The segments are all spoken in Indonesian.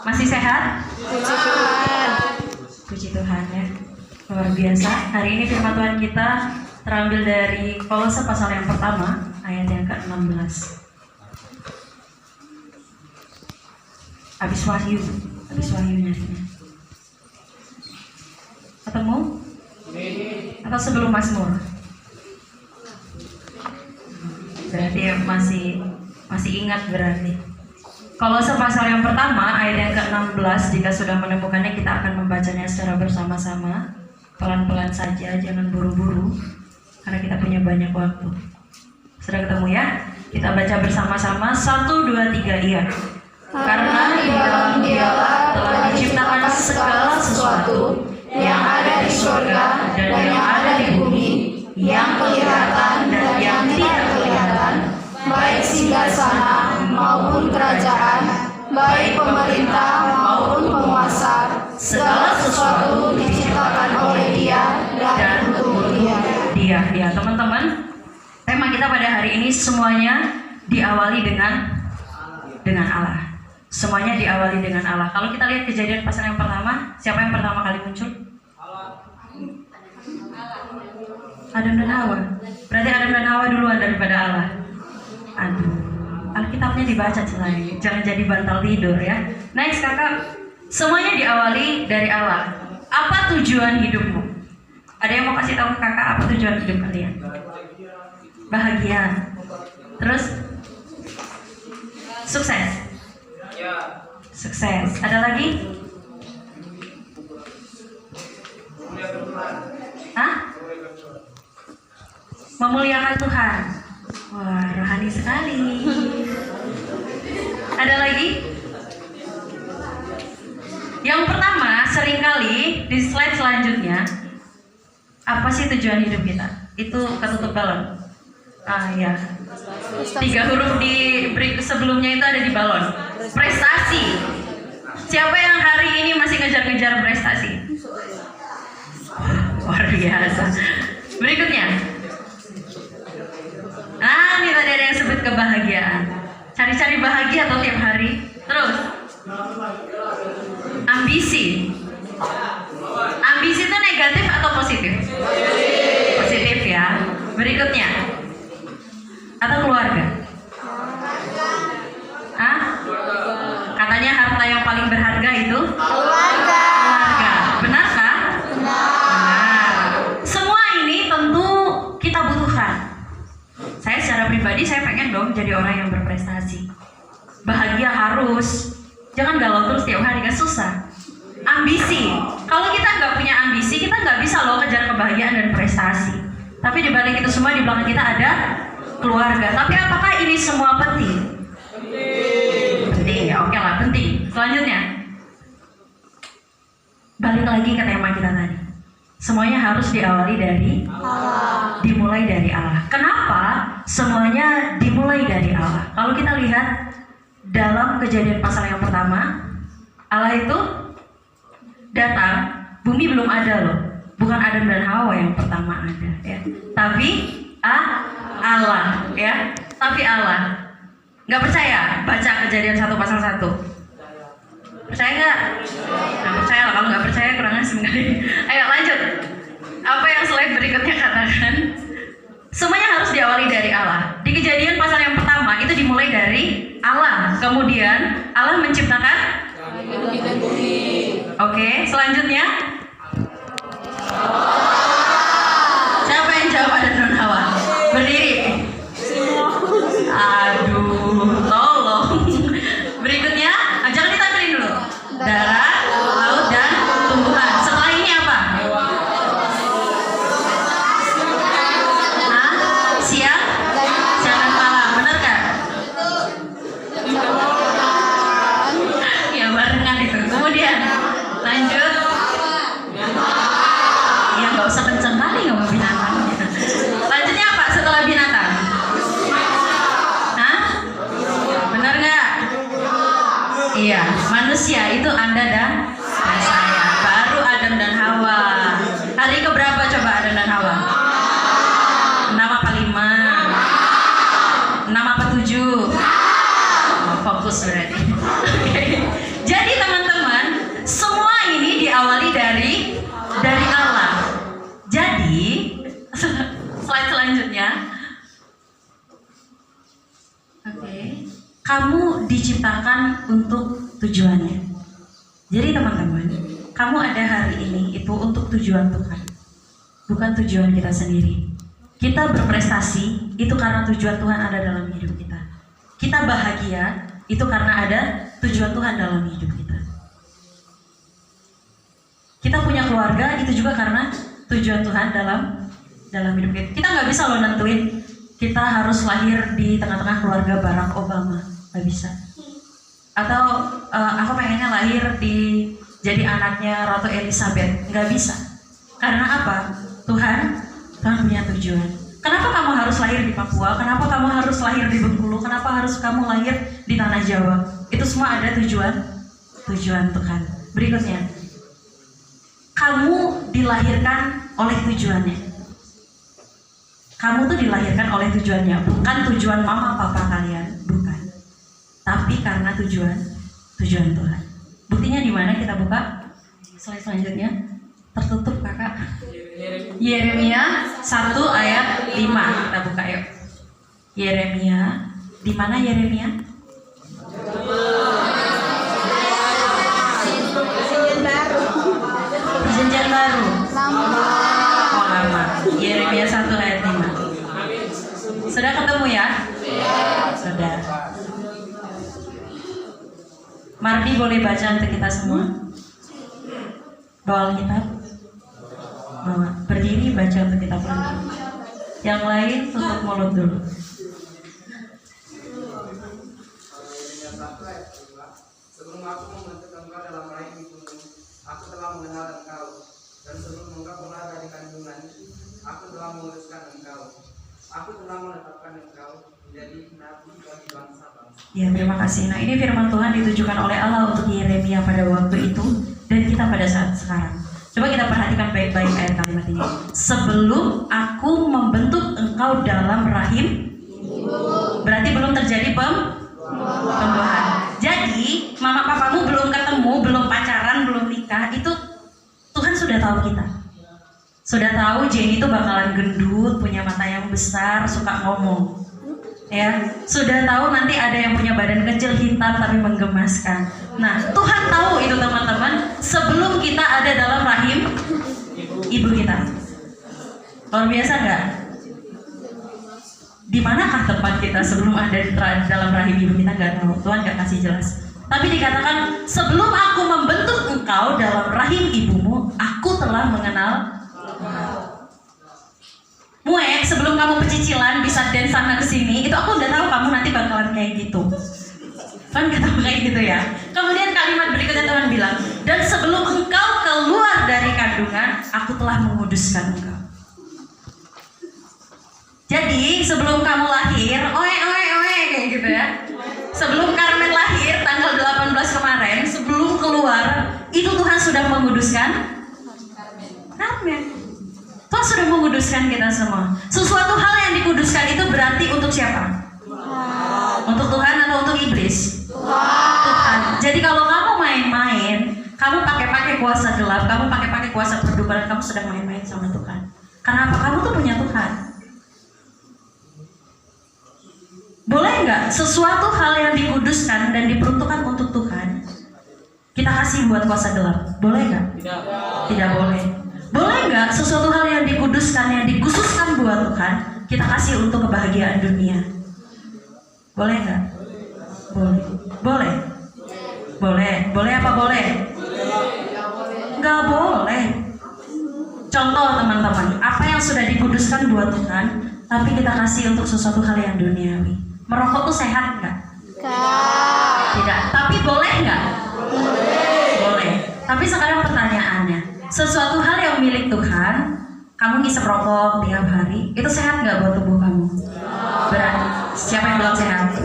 Masih sehat? Puji Tuhan. Puji Tuhan ya. Luar biasa. Hari ini firman Tuhan kita terambil dari Kolose pasal yang pertama, ayat yang ke-16. Habis Wahyu nyarinya. Ketemu? Atau sebelum Mazmur? Berarti masih ingat berarti. Kolose pasal yang pertama ayat yang ke-16, jika sudah menemukannya kita akan membacanya secara bersama-sama. Pelan-pelan saja, jangan buru-buru karena kita punya banyak waktu. Sudah ketemu ya? Kita baca bersama-sama. 1, 2, 3, iya. Karena di dalam Dialah telah diciptakan segala sesuatu yang ada di surga dan yang ada di bumi, yang kelihatan dan yang tidak kelihatan, baik singgasana maupun kerajaan, baik pemerintah maupun penguasa. Segala sesuatu diciptakan oleh Dia dan untuk Dia. Ya, teman-teman, tema kita pada hari ini semuanya diawali dengan Allah. Semuanya diawali dengan Allah. Kalau kita lihat Kejadian pasal yang pertama, siapa yang pertama kali muncul? Adam dan Hawa. Berarti Adam dan Hawa duluan daripada Allah. Aduh, Alkitabnya dibaca selain, jangan jadi bantal tidur ya. Next kakak, semuanya diawali dari Allah. Apa tujuan hidupmu? Ada yang mau kasih tahu ke kakak apa tujuan hidup kalian? Bahagia. Terus sukses. Sukses. Ada lagi? Hah? Memuliakan Tuhan. Wah, rohani sekali. Ada lagi? Yang pertama, seringkali di slide selanjutnya, apa sih tujuan hidup kita? Itu ketutup balon. Ya. 3 huruf di break sebelumnya itu ada di balon. Prestasi. Siapa yang hari ini masih ngejar-ngejar prestasi? Luar biasa. Berikutnya. Nah, ini tadi ada yang sebut kebahagiaan. Cari-cari bahagia atau tiap hari. Terus. Ambisi. Ambisi itu negatif atau positif? Positif ya. Berikutnya. Atau keluarga? Hah? Katanya harta yang paling berharga itu? Keluarga. Benarkah? Benar. Semua ini tentu kita butuhkan. Saya secara pribadi saya pengen dong jadi orang yang berprestasi. Bahagia harus. Jangan galau terus tiap hari, kan susah. Ambisi. Kalau kita nggak punya ambisi, kita nggak bisa loh kejar kebahagiaan dan prestasi. Tapi di balik itu semua, di belakang kita ada keluarga. Tapi apakah ini semua penting? Penting ya, oke lah, penting. Selanjutnya, balik lagi ke tema kita tadi. Semuanya harus diawali dari Allah. Dimulai dari Allah. Kenapa semuanya dimulai dari Allah? Kalau kita lihat dalam Kejadian pasal yang pertama, Allah itu datang, bumi belum ada loh. Bukan Adam dan Hawa yang pertama ada ya. Tapi Allah ya. Tapi Allah. Nggak percaya? Baca Kejadian 1 pasal 1. Percaya nggak? Nggak percaya lah. Kalau nggak percaya kurang asem kali. Ayo lanjut. Apa yang slide berikutnya katakan? Semuanya harus diawali dari Allah. Di Kejadian pasal yang pertama itu dimulai dari Allah. Kemudian Allah menciptakan langit dan bumi. Oke, selanjutnya. Siapa yang jawab Adam dan Hawa? Berdiri. Aduh, tolong. Berikutnya, jangan ditampilin dulu. Darat, laut, dan tumbuhan. Setelah ini apa? Siang dan malam. Benar kan? Ya barengan itu. Kemudian lanjut. Ya nggak usah kenceng kali ngomong binatang. Lanjutnya apa setelah binatang? Hah? Benar nggak? Iya, manusia itu Anda dan saya. Baru Adam dan Hawa. Hari keberapa coba Adam dan Hawa? 6 apa 5? 6 apa 7? Oh, fokus berarti. Oke. Jadi teman diciptakan untuk tujuannya. Jadi teman-teman, kamu ada hari ini itu untuk tujuan Tuhan, bukan tujuan kita sendiri. Kita berprestasi itu karena tujuan Tuhan ada dalam hidup kita. Kita bahagia itu karena ada tujuan Tuhan dalam hidup kita. Kita punya keluarga itu juga karena tujuan Tuhan dalam hidup kita. Kita nggak bisa loh nentuin kita harus lahir di tengah-tengah keluarga Barack Obama, nggak bisa. Atau aku pengennya lahir jadi anaknya Ratu Elizabeth, nggak bisa. Karena apa? Tuhan punya tujuan. Kenapa kamu harus lahir di Papua? Kenapa kamu harus lahir di Bengkulu? Kenapa harus kamu lahir di Tanah Jawa? Itu semua ada tujuan Tuhan. Berikutnya, kamu dilahirkan oleh tujuannya. Kamu tuh dilahirkan oleh tujuannya, bukan tujuan mama papa kalian, bukan. Tapi karena tujuan Tuhan. Buktinya di mana? Kita buka slide selanjutnya. Tertutup kakak. Yeremia 1 ayat 5. Kita buka yuk. Yeremia. Di mana Yeremia? Perjanjian baru. Oh lama. Yeremia 1 ayat 5. Sudah ketemu ya? Sudah. Mardi boleh baca untuk kita semua. Bawa Alkitab. Bawa. Berdiri baca untuk kita pelan. Yang lain tutup mulut dulu. Sebelum aku membentuk engkau dalam rahim ibumu, aku telah mengenal engkau, dan sebelum engkau keluar dari kandungan, aku telah menguruskan engkau. Aku telah menetapkan engkau menjadi nabi bagi bangsa-bangsa. Ya, terima kasih. Nah, ini firman Tuhan ditujukan oleh Allah untuk Yeremia pada waktu itu dan kita pada saat sekarang. Coba kita perhatikan baik-baik ayat kalimat ini. Sebelum aku membentuk engkau dalam rahim, berarti belum terjadi pembuahan. Jadi, mama papamu belum ketemu, belum pacaran, belum nikah, itu Tuhan sudah tahu kita. Sudah tahu Jenny itu bakalan gendut, punya mata yang besar, suka ngomong. Ya, sudah tahu nanti ada yang punya badan kecil hitam tapi menggemaskan. Nah, Tuhan tahu itu teman-teman sebelum kita ada dalam rahim ibu kita. Luar biasa nggak? Di manakah tempat kita sebelum ada di dalam rahim ibu kita? Nggak tahu. Tuhan nggak kasih jelas. Tapi dikatakan sebelum aku membentuk engkau dalam rahim ibumu, aku telah mengenal. Muek, sebelum kamu pecicilan bisa dance sana kesini, itu aku udah tahu kamu nanti bakalan kayak gitu. Kan gak tahu kayak gitu ya. Kemudian kalimat berikutnya Tuhan bilang, dan sebelum engkau keluar dari kandungan, aku telah menguduskan engkau. Jadi sebelum kamu lahir, oe kayak gitu ya. Sebelum Carmen lahir tanggal 18 kemarin, sebelum keluar, itu Tuhan sudah menguduskan Carmen. Tuhan sudah menguduskan kita semua. Sesuatu hal yang dikuduskan itu berarti untuk siapa? Tuhan. Untuk Tuhan atau untuk iblis? Tuhan. Jadi kalau kamu main-main, kamu pakai kuasa gelap, kamu pakai kuasa perdukunan, kamu sedang main-main sama Tuhan. Kenapa? Kamu tuh punya Tuhan. Boleh nggak sesuatu hal yang dikuduskan dan diperuntukkan untuk Tuhan kita kasih buat kuasa gelap? Boleh nggak? Tidak boleh. Boleh nggak sesuatu hal yang dikuduskan, yang dikhususkan buat Tuhan, kita kasih untuk kebahagiaan dunia? Boleh nggak? Boleh. Boleh? Boleh. Boleh apa boleh? Nggak boleh. Contoh teman-teman, apa yang sudah dikuduskan buat Tuhan, tapi kita kasih untuk sesuatu hal yang duniawi. Merokok tuh sehat nggak? Tidak. Tapi boleh nggak? Boleh. Tapi sekarang pertanyaannya, sesuatu hal yang milik Tuhan, kamu ngisep rokok tiap hari, itu sehat nggak buat tubuh kamu? Berarti siapa yang bilang sehat?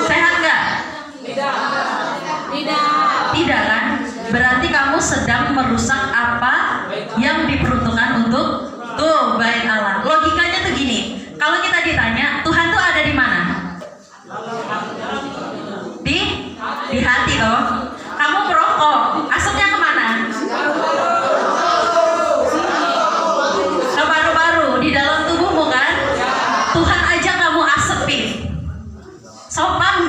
Sehat nggak? Tidak kan? Berarti kamu sedang merusak apa yang diperuntukkan untuk bait Allah. Logikanya tuh gini, kalau kita ditanya Tuhan tuh ada di mana? Di hati loh. Kamu merokok, asapnya kemana? Ke paru-paru, di dalam tubuhmu kan? Tuhan aja kamu asepin. Sopan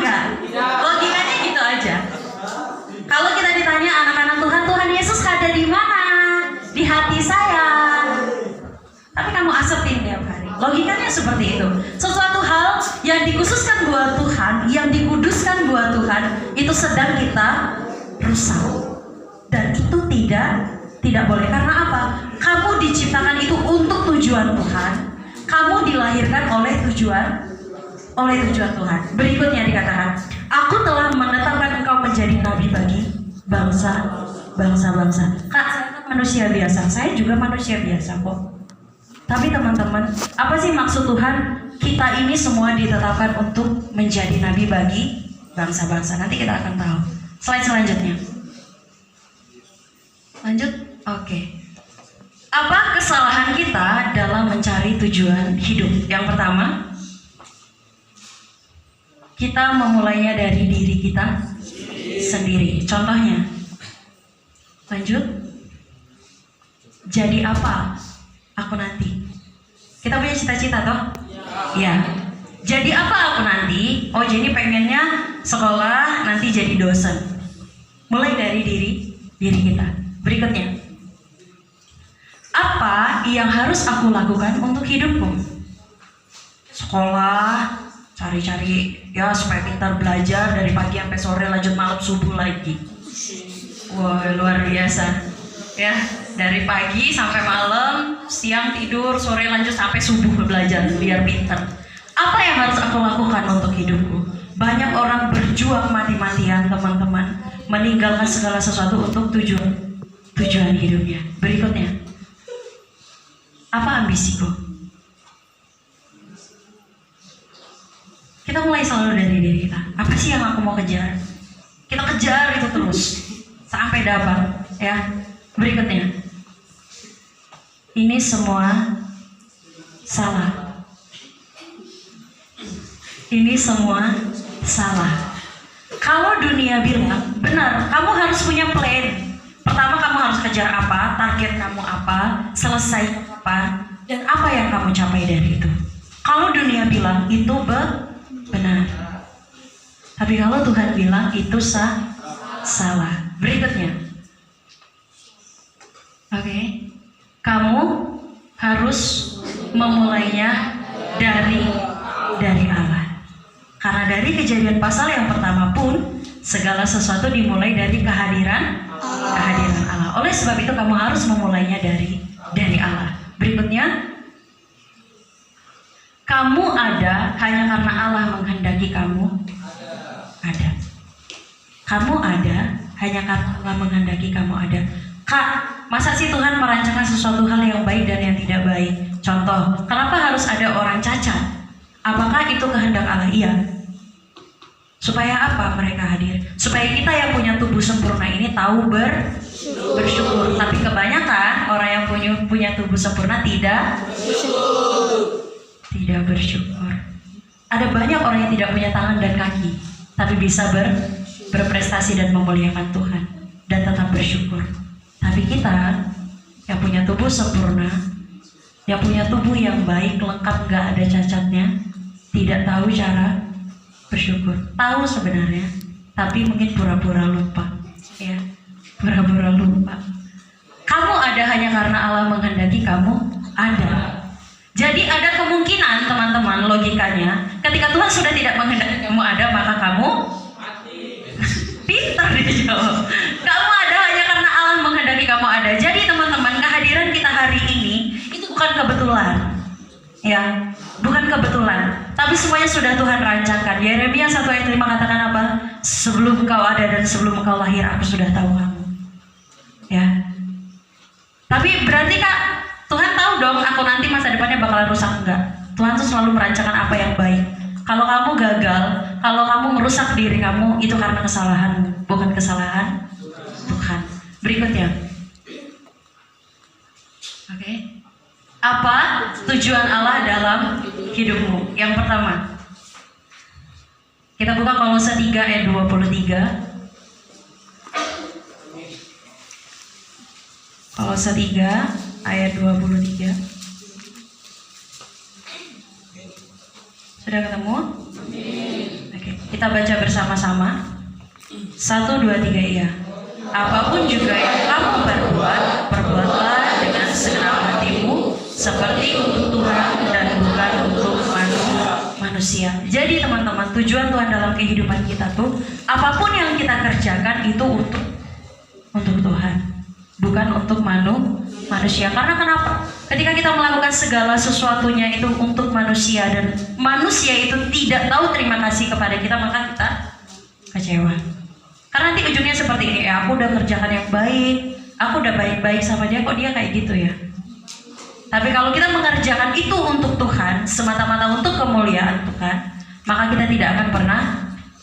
seperti itu. Sesuatu hal yang dikhususkan buat Tuhan, yang dikuduskan buat Tuhan, itu sedang kita rusak. Dan itu tidak boleh. Karena apa? Kamu diciptakan itu untuk tujuan Tuhan. Kamu dilahirkan oleh tujuan Tuhan. Berikutnya dikatakan, aku telah menetapkan engkau menjadi nabi bagi bangsa. Kak, saya kan manusia biasa. Saya juga manusia biasa kok. Tapi teman-teman, apa sih maksud Tuhan? Kita ini semua ditetapkan untuk menjadi nabi bagi bangsa-bangsa. Nanti kita akan tahu. Slide selanjutnya. Lanjut? Oke. Apa kesalahan kita dalam mencari tujuan hidup? Yang pertama, kita memulainya dari diri kita sendiri. Contohnya, lanjut. Jadi apa aku nanti? Kita punya cita-cita toh? Ya. Jadi apa aku nanti? Oh, jadi pengennya sekolah nanti jadi dosen. Mulai dari diri kita. Berikutnya, apa yang harus aku lakukan untuk hidupku? Sekolah, cari-cari ya supaya pintar belajar dari pagi sampai sore, lanjut malam subuh lagi. Wah, luar biasa. Ya, dari pagi sampai malam, siang tidur, sore lanjut sampai subuh belajar biar pintar. Apa yang harus aku lakukan untuk hidupku? Banyak orang berjuang mati-matian, teman-teman, meninggalkan segala sesuatu untuk tujuan hidupnya. Berikutnya, apa ambisiku? Kita mulai selalu dari diri kita. Apa sih yang aku mau kejar? Kita kejar itu terus sampai dapat, ya. Berikutnya, ini semua salah. Ini semua salah. Kalau dunia bilang, benar, kamu harus punya plan. Pertama kamu harus kejar apa, target kamu apa, selesai apa, dan apa yang kamu capai dari itu. Kalau dunia bilang itu benar, tapi kalau Tuhan bilang itu salah. Berikutnya, oke, kamu harus memulainya dari Allah. Karena dari Kejadian pasal yang pertama pun segala sesuatu dimulai dari kehadiran Allah. Oleh sebab itu kamu harus memulainya dari Allah. Berikutnya, kamu ada hanya karena Allah menghendaki kamu ada. Kamu ada hanya karena Allah menghendaki kamu ada. Kak, masa sih Tuhan merancangkan sesuatu hal yang baik dan yang tidak baik? Contoh, kenapa harus ada orang cacat? Apakah itu kehendak Allah? Iya. Supaya apa mereka hadir? Supaya kita yang punya tubuh sempurna ini tahu bersyukur. Tapi kebanyakan orang yang punya tubuh sempurna tidak bersyukur. Ada banyak orang yang tidak punya tangan dan kaki, tapi bisa berprestasi dan memuliakan Tuhan dan tetap bersyukur. Tapi kita yang punya tubuh sempurna, yang punya tubuh yang baik, lengkap, gak ada cacatnya, tidak tahu cara bersyukur. Tahu sebenarnya, tapi mungkin pura-pura lupa. Ya, pura-pura lupa. Kamu ada hanya karena Allah menghendaki kamu ada. Jadi ada kemungkinan, teman-teman, logikanya, ketika Tuhan sudah tidak menghendaki kamu ada, maka kamu pintar dijawab. Kamu ada hanya karena Allah menghendaki kamu ada. Jadi teman-teman, kehadiran kita hari ini itu bukan kebetulan. Ya, bukan kebetulan, tapi semuanya sudah Tuhan rancangkan. Yeremia 1 ayat 5 katakan apa? Sebelum kau ada dan sebelum kau lahir, aku sudah tahu kamu. Ya. Tapi berarti Kak, Tuhan tahu dong aku nanti masa depannya bakalan rusak? Enggak. Tuhan tuh selalu merancangkan apa yang baik. Kalau kamu gagal, kalau kamu merusak diri kamu, itu karena kesalahanmu, bukan kesalahan Tuhan. Berikutnya. Oke. Apa tujuan Allah dalam hidupmu? Yang pertama, kita buka Kolose 3 ayat 23. Kolose 3 ayat 23. Sudah ketemu? Oke, kita baca bersama-sama. 1, 2, 3, iya. Apapun juga yang kamu perbuat, perbuatlah dengan segenap hatimu, seperti untuk Tuhan dan bukan untuk manusia. Jadi teman-teman, tujuan Tuhan dalam kehidupan kita tuh, apapun yang kita kerjakan itu untuk Tuhan, bukan untuk manusia. Karena kenapa? Ketika kita melakukan segala sesuatunya itu untuk manusia dan manusia itu tidak tahu terima kasih kepada kita, maka kita kecewa. Karena nanti ujungnya seperti ini, aku udah kerjakan yang baik, aku udah baik-baik sama dia, kok dia kayak gitu ya. Tapi kalau kita mengerjakan itu untuk Tuhan, semata-mata untuk kemuliaan Tuhan, maka kita tidak akan pernah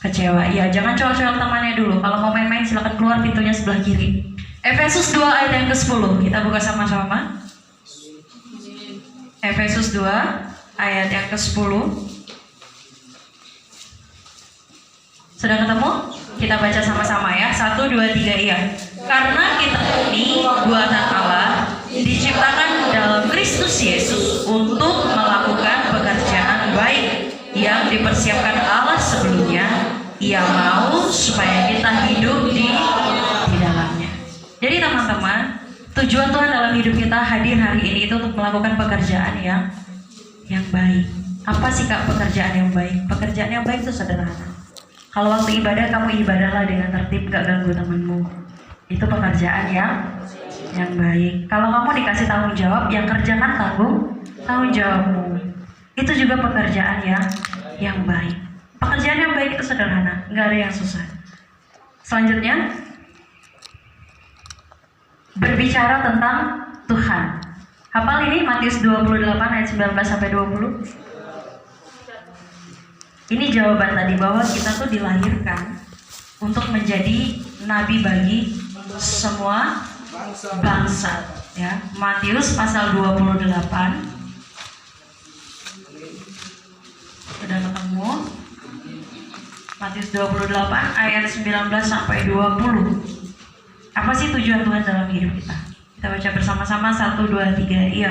kecewa. Ya, jangan coel-coel temannya dulu. Kalau mau main-main silakan keluar pintunya sebelah kiri. Efesus 2 ayat yang ke-10. Kita buka sama-sama. Efesus 2 ayat yang ke-10. Sudah ketemu? Kita baca sama-sama ya. 1, 2, 3, iya. Karena kita ini buatan Allah, diciptakan dalam Kristus Yesus untuk melakukan pekerjaan baik yang dipersiapkan Allah sebelumnya. Ia mau supaya kita hidup di dalamnya. Jadi teman-teman, tujuan Tuhan dalam hidup kita hadir hari ini itu untuk melakukan pekerjaan yang baik. Apa sih Kak pekerjaan yang baik? Pekerjaan yang baik itu sederhana. Kalau waktu ibadah kamu ibadahlah dengan tertib, gak ganggu temanmu. Itu pekerjaan yang baik. Kalau kamu dikasih tanggung jawab, yang kerjakan tanggung jawabmu. Itu juga pekerjaan yang baik. Pekerjaan yang baik itu sederhana, nggak ada yang susah. Selanjutnya, berbicara tentang Tuhan. Hafal ini Matius 28 ayat 19 sampai 20. Ini jawaban tadi bahwa kita tuh dilahirkan untuk menjadi nabi bagi semua bangsa, ya. Matius pasal 28. Sudah ketemu? Matius 28 ayat 19 sampai 20. Apa sih tujuan Tuhan dalam hidup kita? Kita baca bersama-sama 1, 2, 3. Iya.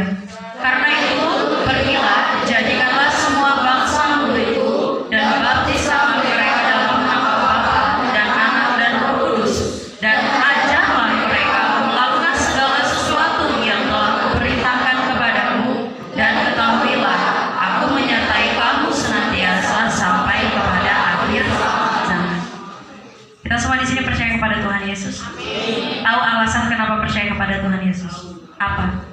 Karena itu, pergilah, jadikanlah semua bangsa muridku dan baptislah mereka dalam nama Bapa dan Anak dan Roh Kudus, dan ajarlah mereka melakukan segala sesuatu yang telah kuperintahkan kepadamu, dan ketahuilah aku menyertai kamu senantiasa sampai kepada akhir zaman. Kita semua di sini percaya kepada Tuhan Yesus. Amin. Tahu alasan kenapa percaya kepada Tuhan Yesus? Apa?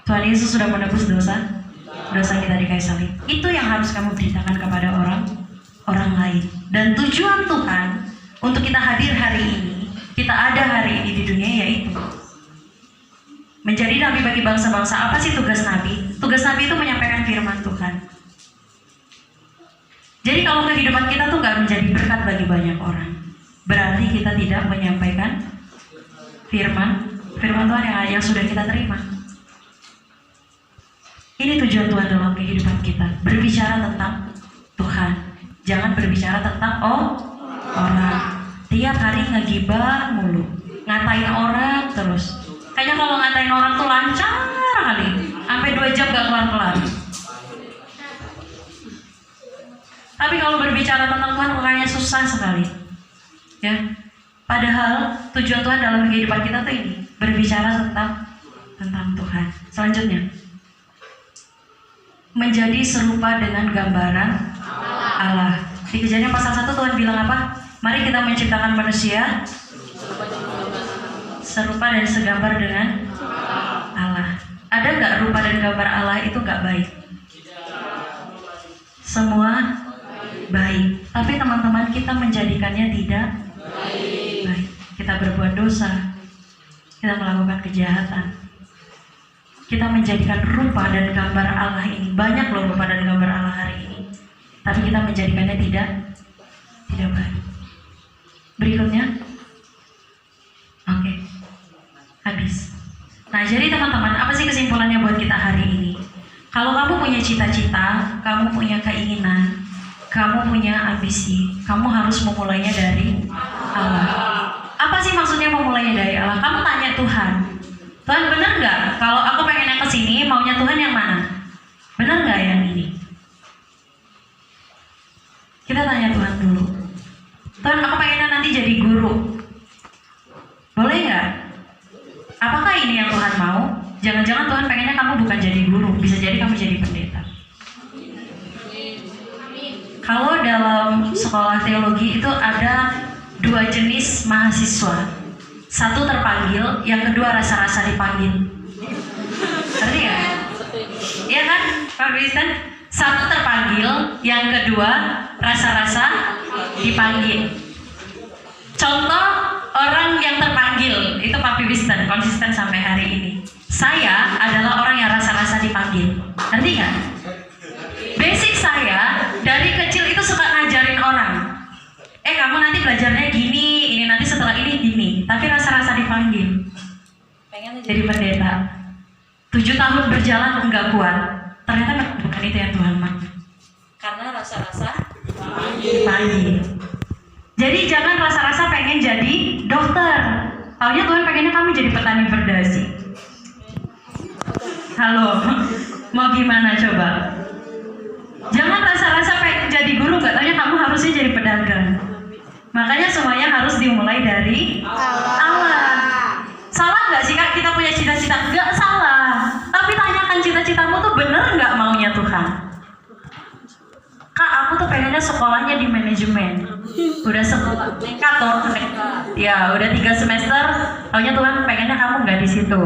Tuhan Yesus sudah menebus dosa kita di kayu salib. Itu yang harus kamu beritakan kepada orang lain. Dan tujuan Tuhan untuk kita hadir hari ini, kita ada hari ini di dunia, yaitu menjadi nabi bagi bangsa-bangsa. Apa sih tugas nabi? Tugas nabi itu menyampaikan firman Tuhan. Jadi kalau kehidupan kita tuh gak menjadi berkat bagi banyak orang, berarti kita tidak menyampaikan firman Tuhan yang sudah kita terima. Ini tujuan Tuhan dalam kehidupan kita. Berbicara tentang Tuhan. Jangan berbicara tentang orang. Tiap hari ngegibah mulu, ngatain orang terus. Kayaknya kalau ngatain orang tuh lancar kali, sampai 2 jam gak kelar-kelar. Tapi kalau berbicara tentang Tuhan kayaknya susah sekali, ya. Padahal tujuan Tuhan dalam kehidupan kita tuh ini, berbicara tentang Tuhan. Selanjutnya, menjadi serupa dengan gambaran Allah. Di Kejadian pasal 1 Tuhan bilang apa? Mari kita menciptakan manusia serupa dan segambar dengan Allah. Ada nggak rupa dan gambar Allah itu nggak baik? Semua baik. Tapi teman-teman, kita menjadikannya tidak baik. Kita berbuat dosa, kita melakukan kejahatan. Kita menjadikan rupa dan gambar Allah ini, banyak loh rupa dan gambar Allah hari ini, tapi kita menjadikannya tidak baik. Berikutnya, oke, habis. Nah, jadi teman-teman, apa sih kesimpulannya buat kita hari ini? Kalau kamu punya cita-cita, kamu punya keinginan, kamu punya ambisi, kamu harus memulainya dari Allah. Apa sih maksudnya memulainya dari Allah? Kamu tanya Tuhan, Tuhan benar nggak? Kalau aku pengen yang kesini, maunya Tuhan yang mana? Benar nggak yang ini? Kita tanya Tuhan dulu. Tuhan, aku pengennya nanti jadi guru. Boleh nggak? Apakah ini yang Tuhan mau? Jangan-jangan Tuhan pengennya kamu bukan jadi guru, bisa jadi kamu jadi pendeta. Kalau dalam sekolah teologi itu ada 2 jenis mahasiswa. Satu terpanggil, yang kedua rasa-rasa dipanggil. Ngerti ya? Iya kan, Pak Kristen? Satu terpanggil, yang kedua rasa-rasa dipanggil. Contoh orang yang terpanggil itu Pak Kristen, konsisten sampai hari ini. Saya adalah orang yang rasa-rasa dipanggil. Ngerti nggak? Basic saya dari kecil itu suka ngajarin orang. Kamu nanti belajarnya gini, ini nanti setelah ini gini. Tapi rasa-rasa dipanggil. Pengen jadi pendeta. 7 tahun berjalan enggak kuat. Ternyata bukan itu yang Tuhan mau. Karena rasa-rasa dipanggil. Jadi jangan rasa-rasa pengen jadi dokter. Taunya Tuhan pengennya kamu jadi petani berdasi. Halo, mau gimana coba? Jangan rasa-rasa pengen jadi guru, nggak taunya kamu harusnya jadi pedagang. Makanya semuanya harus dimulai dari Allah. Salah nggak sih Kak kita punya cita-cita? Nggak salah. Tapi tanyakan cita-citamu tuh bener nggak maunya Tuhan? Kak, aku tuh pengennya sekolahnya di manajemen. Udah sekolah nekat, ya udah 3 semester, taunya Tuhan pengennya kamu nggak di situ.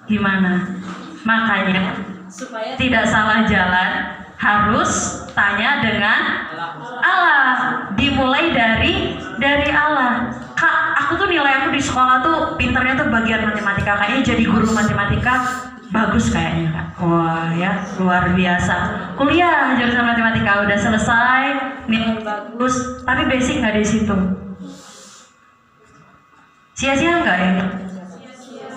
Gimana? Makanya supaya tidak salah jalan harus tanya dengan Allah. Dimulai dari Allah. Kak, aku tuh nilai aku di sekolah tuh pinternya tuh bagian matematika, kayaknya jadi guru matematika bagus kayaknya Kak. Wah ya, luar biasa. Kuliah jurusan matematika udah selesai, nilai bagus, tapi basic nggak di situ. Sia-sia nggak ya?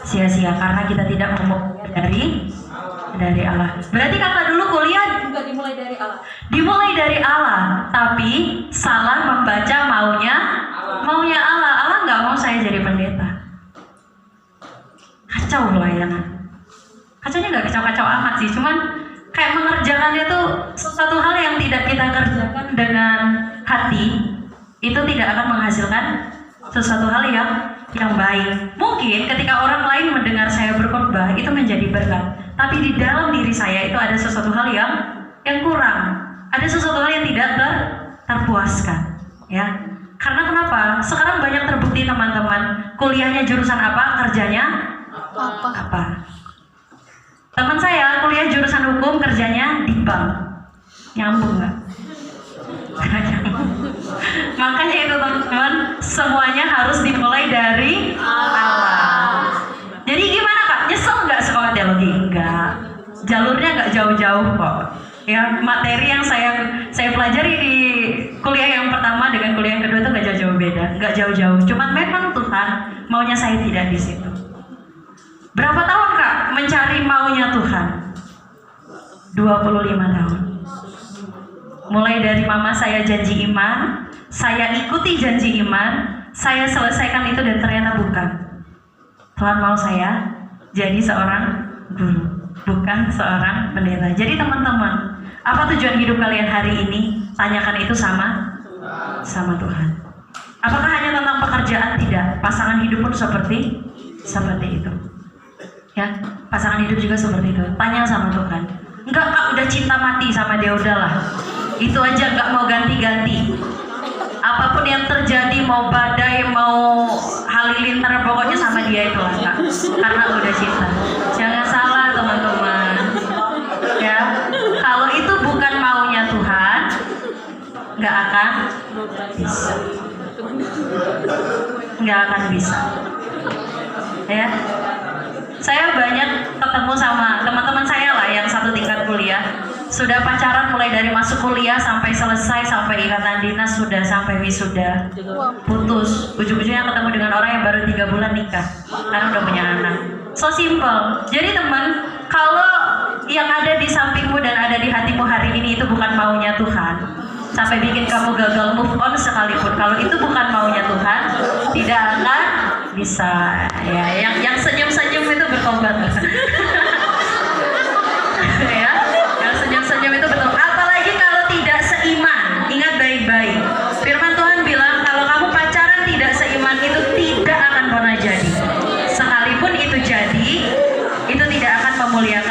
Sia-sia karena kita tidak memulai dari Allah. Berarti kakak dulu kuliah juga dimulai dari Allah. Dimulai dari Allah, tapi salah membaca maunya Allah. Allah nggak mau saya jadi pendeta. Kacau pelayanan. Kacaunya nggak kacau-kacau amat sih, cuman kayak mengerjakannya tuh sesuatu hal yang tidak kita kerjakan dengan hati, itu tidak akan menghasilkan sesuatu hal yang baik. Mungkin ketika orang lain mendengar saya berkhotbah itu menjadi berkat, tapi di dalam diri saya itu ada sesuatu hal yang kurang, ada sesuatu hal yang tidak terpuaskan, ya. Karena kenapa? Sekarang banyak terbukti teman-teman, kuliahnya jurusan apa, kerjanya apa. Teman saya kuliah jurusan hukum, kerjanya di bank. Nyambung nggak? Makanya itu teman-teman, semuanya harus dimulai dari Allah. Jadi gimana Kak? Nyesel nggak sekolah teologi? Enggak. Jalurnya nggak jauh-jauh kok. Ya, materi yang saya pelajari di kuliah yang pertama dengan kuliah yang kedua itu nggak jauh-jauh beda, nggak jauh-jauh. Cuman memang Tuhan maunya saya tidak di situ. Berapa tahun Kak mencari maunya Tuhan? 25 tahun. Mulai dari mama saya janji iman, saya ikuti janji iman, saya selesaikan itu dan ternyata bukan. Tuhan mau saya jadi seorang guru, bukan seorang pendeta. Jadi teman-teman, apa tujuan hidup kalian hari ini? Tanyakan itu sama Tuhan. Apakah hanya tentang pekerjaan? Tidak. Pasangan hidup pun seperti itu. Ya, pasangan hidup juga seperti itu. Tanya sama Tuhan. Enggak Kak, udah cinta mati sama dia, udahlah. Itu aja, nggak mau ganti-ganti. Apapun yang terjadi, mau badai, mau halilintar, pokoknya sama dia itulah Kak. Karena udah cinta. Jangan salah teman-teman. Ya, kalau itu bukan maunya Tuhan, nggak akan bisa. Nggak akan bisa. Ya. Saya banyak ketemu sama teman-teman saya lah yang satu tingkat kuliah. Sudah pacaran mulai dari masuk kuliah sampai selesai, sampai ikatan dinas, sudah sampai wisuda, putus. Ujung-ujungnya ketemu dengan orang yang baru 3 bulan nikah karena udah punya anak. So simple. Jadi teman, kalau yang ada di sampingmu dan ada di hatimu hari ini itu bukan maunya Tuhan, sampai bikin kamu gagal move on sekalipun, kalau itu bukan maunya Tuhan, tidak akan bisa. Ya, yang senyum-senyum itu bertobat. Ya, yang senyum-senyum itu betul. Apalagi kalau tidak seiman. Ingat baik-baik. Firman Tuhan bilang kalau kamu pacaran tidak seiman itu tidak akan pernah jadi. Sekalipun itu jadi, itu tidak akan memuliakan